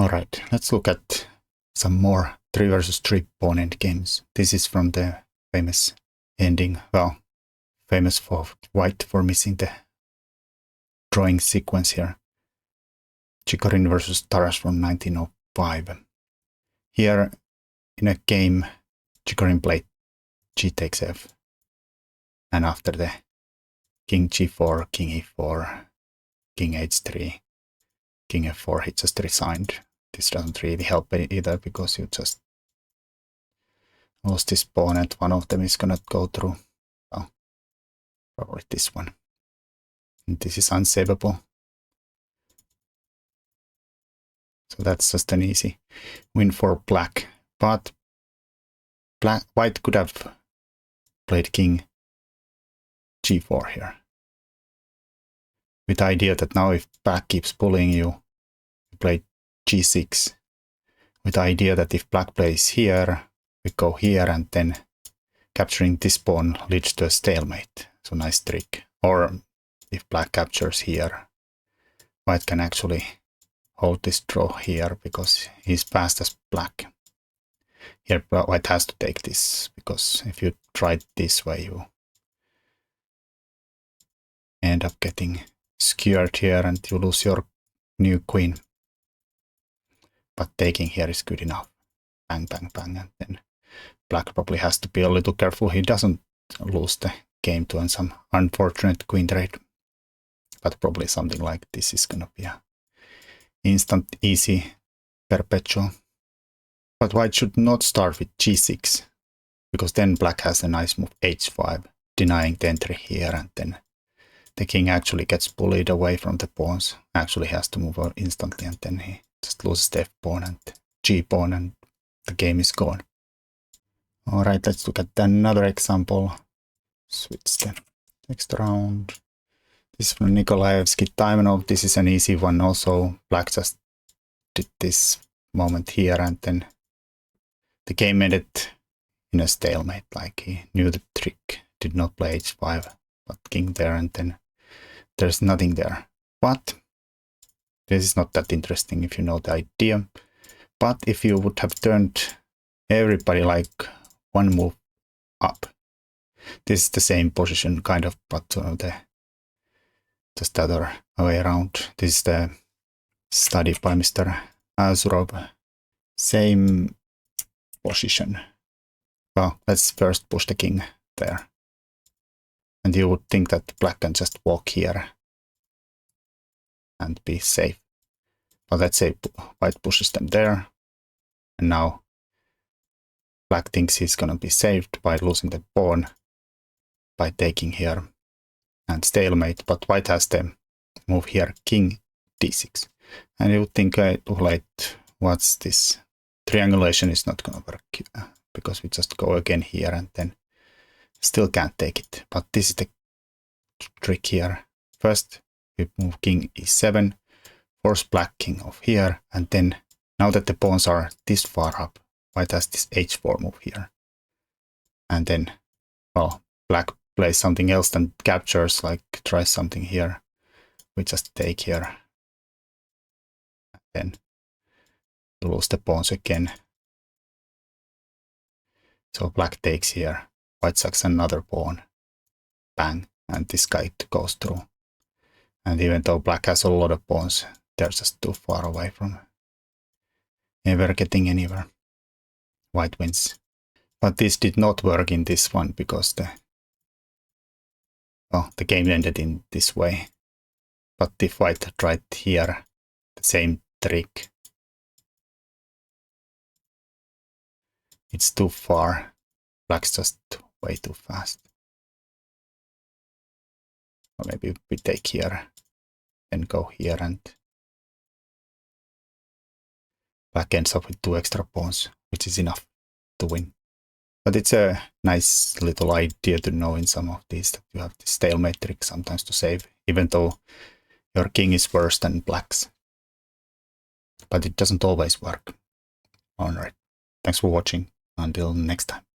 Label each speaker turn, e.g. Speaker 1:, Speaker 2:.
Speaker 1: Alright, let's look at some more 3 versus 3 pawn endgames. This is from the famous ending, well, famous for white for missing the drawing sequence here. Chigorin versus Tarrasch from 1905. Here in a game, Chigorin played g takes f, and after the king g4, king e4, king h3, king f4, he just resigned. This doesn't really help either because you just lost this pawn and one of them is gonna go through. Well, probably this one. And this is unsavable. So that's just an easy win for black. But white could have played king g4 here, with the idea that now if black keeps bullying you, you play g6, with the idea that if black plays here, we go here and then capturing this pawn leads to a stalemate. So nice trick. Or if black captures here, white can actually hold this draw here because he's fast as black. Here white has to take this, because if you try it this way, you end up getting skewered here and you lose your new queen. But taking here is good enough. Bang, bang, bang, and then black probably has to be a little careful he doesn't lose the game to some unfortunate queen trade. But probably something like this is gonna be a instant, easy, perpetual. But white should not start with g6, because then black has a nice move h5, denying the entry here, and then the king actually gets bullied away from the pawns, actually has to move out instantly, and then he just loses the f pawn and g pawn, and the game is gone. Alright, let's look at another example. Switch the next round. This is from Nikolaevsky-Taimanov. This is an easy one also. Black just did this moment here, and then the game ended in a stalemate, like he knew the trick, did not play h5, but king there, and then there's nothing there. But this is not that interesting if you know the idea. But if you would have turned everybody like one move up, this is the same position kind of, but just the other way around. This is the study by Mr. Asurov. Same position. Well, let's first push the king there. And you would think that black can just walk here and be safe. But let's say white pushes them there. And now black thinks he's gonna be saved by losing the pawn by taking here and stalemate. But white has the move here, king d6. And you would think, too late, what's this? Triangulation is not gonna work because we just go again here and then still can't take it. But this is the trick here. First we move king e7, force black king off here, and then now that the pawns are this far up, white has this h4 move here. And then, well, black plays something else than captures, like tries something here. We just take here. And then lose the pawns again. So black takes here, white sucks another pawn, bang, and this guy goes through. And even though black has a lot of pawns, they're just too far away from ever getting anywhere. White wins. But this did not work in this one because the game ended in this way. But if white tried here, the same trick, it's too far. Black's just way too fast. Or maybe we take here, then go here, and black ends up with 2 extra pawns, which is enough to win. But it's a nice little idea to know in some of these that you have this stalemate trick sometimes to save, even though your king is worse than black's. But it doesn't always work. Alright, thanks for watching. Until next time.